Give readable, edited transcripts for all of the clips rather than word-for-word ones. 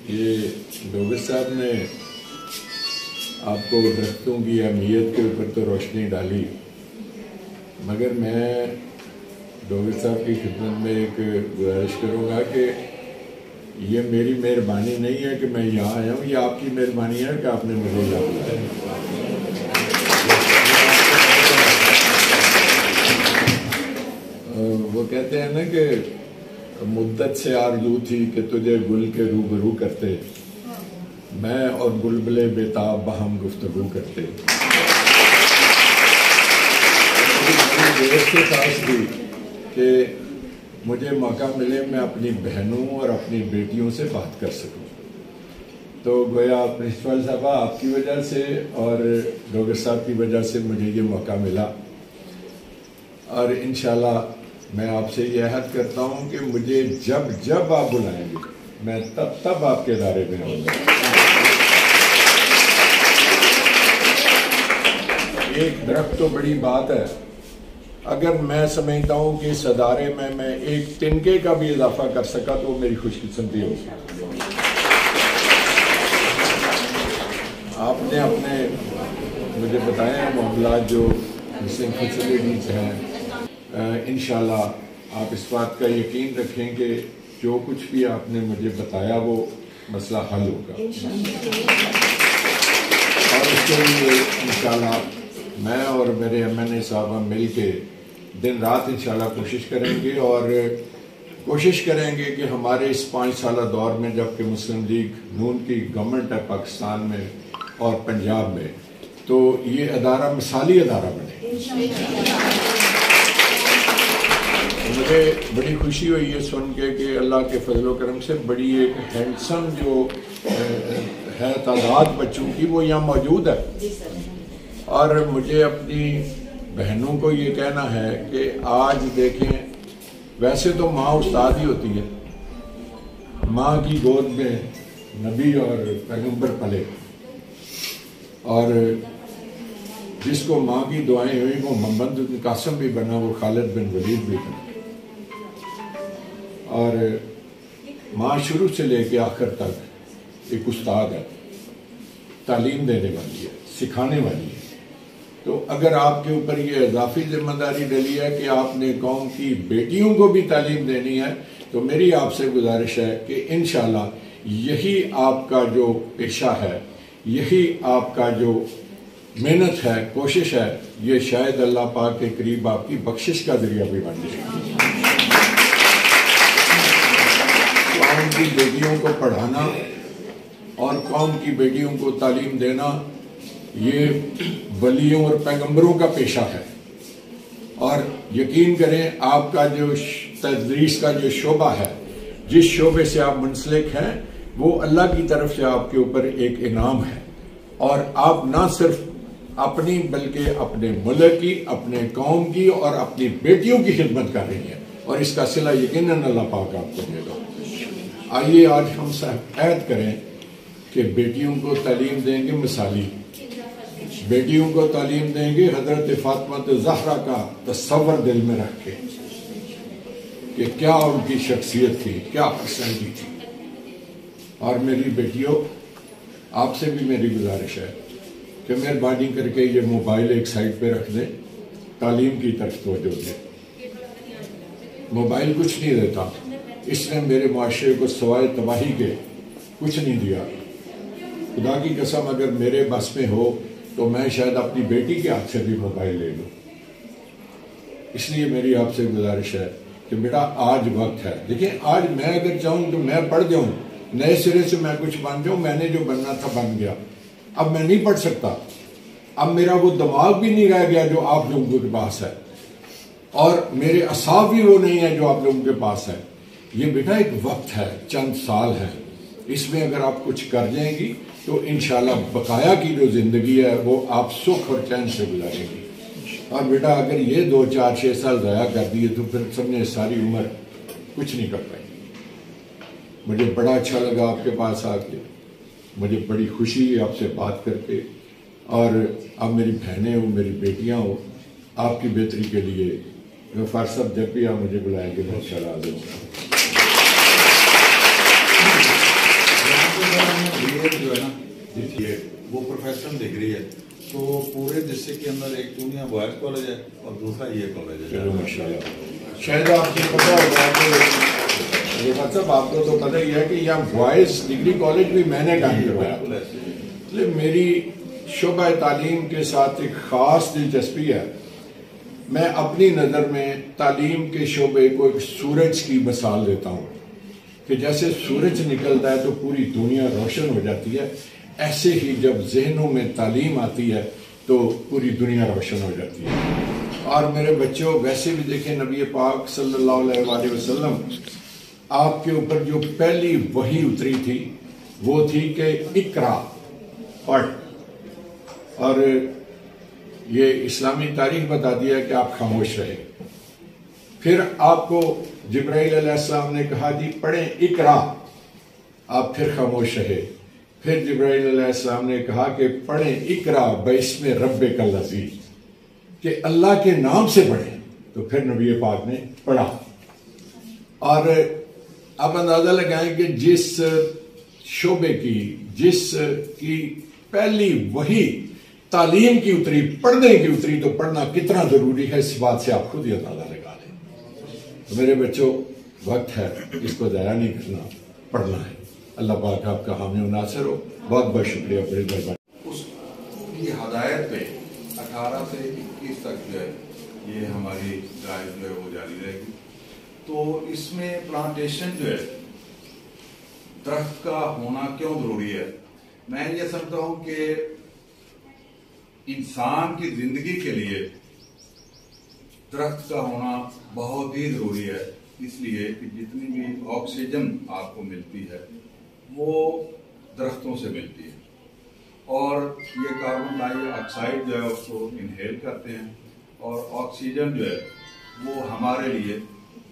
یہ ڈوگر صاحب نے آپ کو درختوں کی اہمیت کے اوپر تو روشنی ڈالی، مگر میں ڈوگر صاحب کی خدمت میں ایک گزارش کروں گا کہ یہ میری مہربانی نہیں ہے کہ میں یہاں آیا ہوں، یہ آپ کی مہربانی ہے کہ آپ نے مجھے یہاں بلایا۔ وہ کہتے ہیں نا کہ مدت سے آرزو تھی کہ تجھے گل کے روبرو کرتے، میں اور بلبلے بیتاب باہم گفتگو کرتے۔ دیر سے خواہش تھی کہ مجھے موقع ملے میں اپنی بہنوں اور اپنی بیٹیوں سے بات کر سکوں، تو گویا پرنسپل صاحبہ آپ کی وجہ سے اور ڈوگر صاحب کی وجہ سے مجھے یہ موقع ملا، اور انشاءاللہ میں آپ سے یہ عہد کرتا ہوں کہ مجھے جب جب آپ بلائیں گے میں تب تب آپ کے ادارے میں ہوں گا۔ ایک درخت تو بڑی بات ہے، اگر میں سمجھتا ہوں کہ اس ادارے میں ایک تنکے کا بھی اضافہ کر سکا تو وہ میری خوش قسمتی ہوگی۔ آپ نے اپنے مجھے بتایا ہیں معاملات جو مسنگ فیسلٹیز ہیں، انشاءاللہ آپ اس بات کا یقین رکھیں کہ جو کچھ بھی آپ نے مجھے بتایا وہ مسئلہ حل ہوگا، اور اس کے لیے انشاءاللہ میں اور میرے ایم این اے صاحبہ مل کے دن رات انشاءاللہ کوشش کریں گے، اور کوشش کریں گے کہ ہمارے اس 5 سالہ دور میں جب کہ مسلم لیگ نون کی گورنمنٹ ہے پاکستان میں اور پنجاب میں، تو یہ ادارہ مثالی ادارہ بنے۔ مجھے بڑی خوشی ہوئی ہے سن کے کہ اللہ کے فضل و کرم سے بڑی ایک ہینڈسم جو ہے تعداد بچوں کی وہ یہاں موجود ہے، اور مجھے اپنی بہنوں کو یہ کہنا ہے کہ آج دیکھیں، ویسے تو ماں استاد ہی ہوتی ہے، ماں کی گود میں نبی اور پیغمبر پلے، اور جس کو ماں کی دعائیں ہوئی وہ محمد بن قاسم بھی بنا، وہ خالد بن ولید بھی بنا، اور ماں شروع سے لے کے آخر تک ایک استاد ہے، تعلیم دینے والی ہے، سکھانے والی ہے۔ تو اگر آپ کے اوپر یہ اضافی ذمہ داری ڈلی ہے کہ آپ نے قوم کی بیٹیوں کو بھی تعلیم دینی ہے، تو میری آپ سے گزارش ہے کہ انشاءاللہ یہی آپ کا جو پیشہ ہے، یہی آپ کا جو محنت ہے، کوشش ہے، یہ شاید اللہ پاک کے قریب آپ کی بخشش کا ذریعہ بھی بن جائے گا۔ قوم کی بیٹیوں کو پڑھانا اور قوم کی بیٹیوں کو تعلیم دینا یہ ولیوں اور پیغمبروں کا پیشہ ہے، اور یقین کریں آپ کا جو تدریس کا جو شعبہ ہے، جس شعبے سے آپ منسلک ہیں، وہ اللہ کی طرف سے آپ کے اوپر ایک انعام ہے، اور آپ نہ صرف اپنی بلکہ اپنے ملک کی، اپنے قوم کی اور اپنی بیٹیوں کی خدمت کر رہی ہیں، اور اس کا صلہ یقیناً اللہ پاک آپ کو دے گا۔ آئیے آج ہم سب عہد کریں کہ بیٹیوں کو تعلیم دیں گے مثالی، بیٹیوں کو تعلیم دیں گے حضرت فاطمہ زہرا کا تصور دل میں رکھ کے کہ کیا ان کی شخصیت تھی، کیا پسندی تھی۔ اور میری بیٹیوں، آپ سے بھی میری گزارش ہے کہ مہربانی کر کے یہ موبائل ایک سائڈ پہ رکھ دیں، تعلیم کی طرف توجہ دیں۔ موبائل کچھ نہیں دیتا، اس نے میرے معاشرے کو سوائے تباہی کے کچھ نہیں دیا۔ خدا کی قسم اگر میرے بس میں ہو تو میں شاید اپنی بیٹی کے ہاتھ سے بھی موبائل لے لوں۔ اس لیے میری آپ سے گزارش ہے کہ بیٹا آج وقت ہے، دیکھیں آج میں اگر چاہوں تو میں پڑھ جاؤں، نئے سرے سے میں کچھ بن جاؤں، میں نے جو بننا تھا بن گیا، اب میں نہیں پڑھ سکتا، اب میرا وہ دماغ بھی نہیں رہ گیا جو آپ لوگوں کے پاس ہے، اور میرے اعصاب بھی وہ نہیں ہے جو آپ لوگوں کے پاس ہے۔ یہ بیٹا ایک وقت ہے، چند سال ہے، اس میں اگر آپ کچھ کر جائیں گی تو انشاءاللہ بقایا کی جو زندگی ہے وہ آپ سکھ اور چین سے گزاریں گی۔ اور بیٹا اگر یہ 2 4 6 سال ضائع کر دیے تو پھر سب نے ساری عمر کچھ نہیں کر پائیں گی۔ مجھے بڑا اچھا لگا آپ کے پاس آ کے، مجھے بڑی خوشی ہے آپ سے بات کر کے، اور آپ میری بہنیں ہو، میری بیٹیاں ہو، آپ کی بہتری کے لیے غفار صاحب جب بھی آپ مجھے بلائیں گے میں انشاءاللہ حاضر ہوں۔ وہ پروفیشنل ڈگری ہے، تو پورے ڈسٹرکٹ کے اندر ایک جونیئر بوائز کالج ہے اور دوسرا یہ کالج ہے. چلو ماشاءاللہ. شاید آپ کو پتا ہوگا کہ یہ مطلب آپ کو تو پتہ ہی ہے کہ یہاں بوائز ڈگری کالج بھی میں نے قائم کروایا. میری شعبہ تعلیم کے ساتھ ایک خاص دلچسپی ہے. میں اپنی نظر میں تعلیم کے شعبے کو ایک سورج کی مثال دیتا ہوں کہ جیسے سورج نکلتا ہے تو پوری دنیا روشن ہو جاتی ہے، ایسے ہی جب ذہنوں میں تعلیم آتی ہے تو پوری دنیا روشن ہو جاتی ہے. اور میرے بچوں ویسے بھی دیکھیں، نبی پاک صلی اللہ علیہ وآلہ وسلم آپ کے اوپر جو پہلی وحی اتری تھی وہ تھی کہ اقرا، پڑھ. اور یہ اسلامی تاریخ بتاتی ہے کہ آپ خاموش رہے. پھر آپ کو جبرائیل علیہ السلام نے کہا جی پڑھیں اقرا، آپ پھر خاموش رہے. پھر جبرائیل علیہ السلام نے کہا کہ پڑھیں اقرا باسم ربک الذی، کہ اللہ کے نام سے پڑھیں. تو پھر نبی پاک نے پڑھا. اور آپ اندازہ لگائیں کہ جس شعبے کی، جس کی پہلی وحی تعلیم کی اتری، پڑھنے کی اتری، تو پڑھنا کتنا ضروری ہے اس بات سے آپ خود ہی اندازہ لگا لیں. تو میرے بچوں وقت ہے، اس کو ضائع نہیں کرنا، پڑھنا ہے. اللہ پاک آپ کا حامی و ناصر ہو. بہت بہت شکریہ. بڑی مہربانی. اس کی ہدایت پہ 18 سے 21 تک جو ہے یہ ہماری ڈرائیو جو ہے وہ جاری رہے گی. تو اس میں پلانٹیشن جو ہے، درخت کا ہونا کیوں ضروری ہے؟ میں یہ سمجھتا ہوں کہ انسان کی زندگی کے لیے درخت کا ہونا بہت ہی ضروری ہے. اس لیے کہ جتنی بھی آکسیجن آپ کو ملتی ہے وہ درختوں سے ملتی ہے، اور یہ کاربن ڈائی آکسائڈ جو ہے اس کو انہیل کرتے ہیں، اور آکسیجن جو ہے وہ ہمارے لیے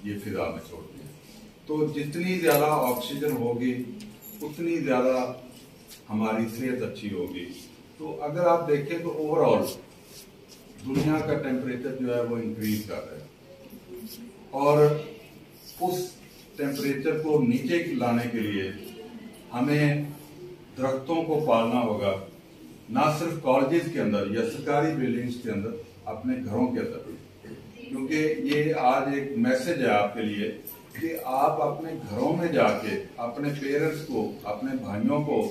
یہ فضا میں چھوڑتے ہیں. تو جتنی زیادہ آکسیجن ہوگی اتنی زیادہ ہماری صحت اچھی ہوگی. تو اگر آپ دیکھیں تو اوور آل دنیا کا ٹیمپریچر جو ہے وہ انکریز کر رہا ہے، اور اس ٹیمپریچر کو نیچے لانے کے لیے ہمیں درختوں کو پالنا ہوگا، نہ صرف کالجز کے اندر یا سرکاری بلڈنگز کے اندر، اپنے گھروں کے اندر. کیونکہ یہ آج ایک میسج ہے آپ کے لیے کہ آپ اپنے گھروں میں جا کے اپنے پیرنٹس کو، اپنے بھائیوں کو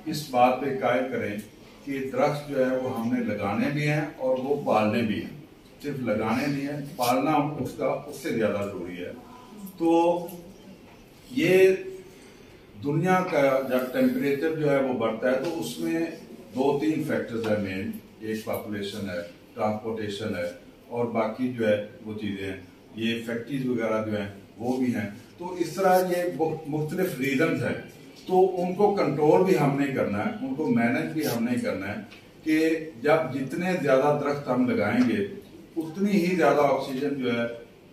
اس بات پہ قائل کریں کہ درخت جو ہے وہ ہم نے لگانے بھی ہیں اور وہ پالنے بھی ہیں. صرف لگانے نہیں ہیں، پالنا اس سے زیادہ ضروری ہے. تو یہ دنیا کا جب ٹیمپریچر جو ہے وہ بڑھتا ہے تو اس میں 2-3 فیکٹرز ہیں مین. ایک پاپولیشن ہے، ٹرانسپورٹیشن ہے، اور باقی جو ہے وہ چیزیں ہیں. یہ فیکٹریز وغیرہ جو ہیں وہ بھی ہیں. تو اس طرح یہ مختلف ریزنز ہیں. تو ان کو کنٹرول بھی ہم نہیں کرنا ہے، ان کو مینج بھی ہم نہیں کرنا ہے کہ جب جتنے زیادہ درخت ہم لگائیں گے اتنی ہی زیادہ آکسیجن جو ہے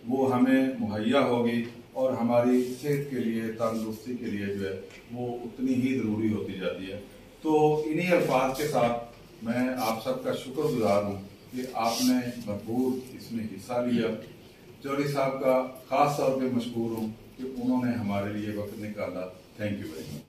وہ ہمیں مہیا ہوگی، اور ہماری صحت کے لیے، تندرستی کے لیے جو ہے وہ اتنی ہی ضروری ہوتی جاتی ہے. تو انہی الفاظ کے ساتھ میں آپ سب کا شکر گزار ہوں کہ آپ نے بھرپور اس میں حصہ لیا. چودھری صاحب کا خاص طور پہ مشکور ہوں کہ انہوں نے ہمارے لیے وقت نکالا. Thank you very much.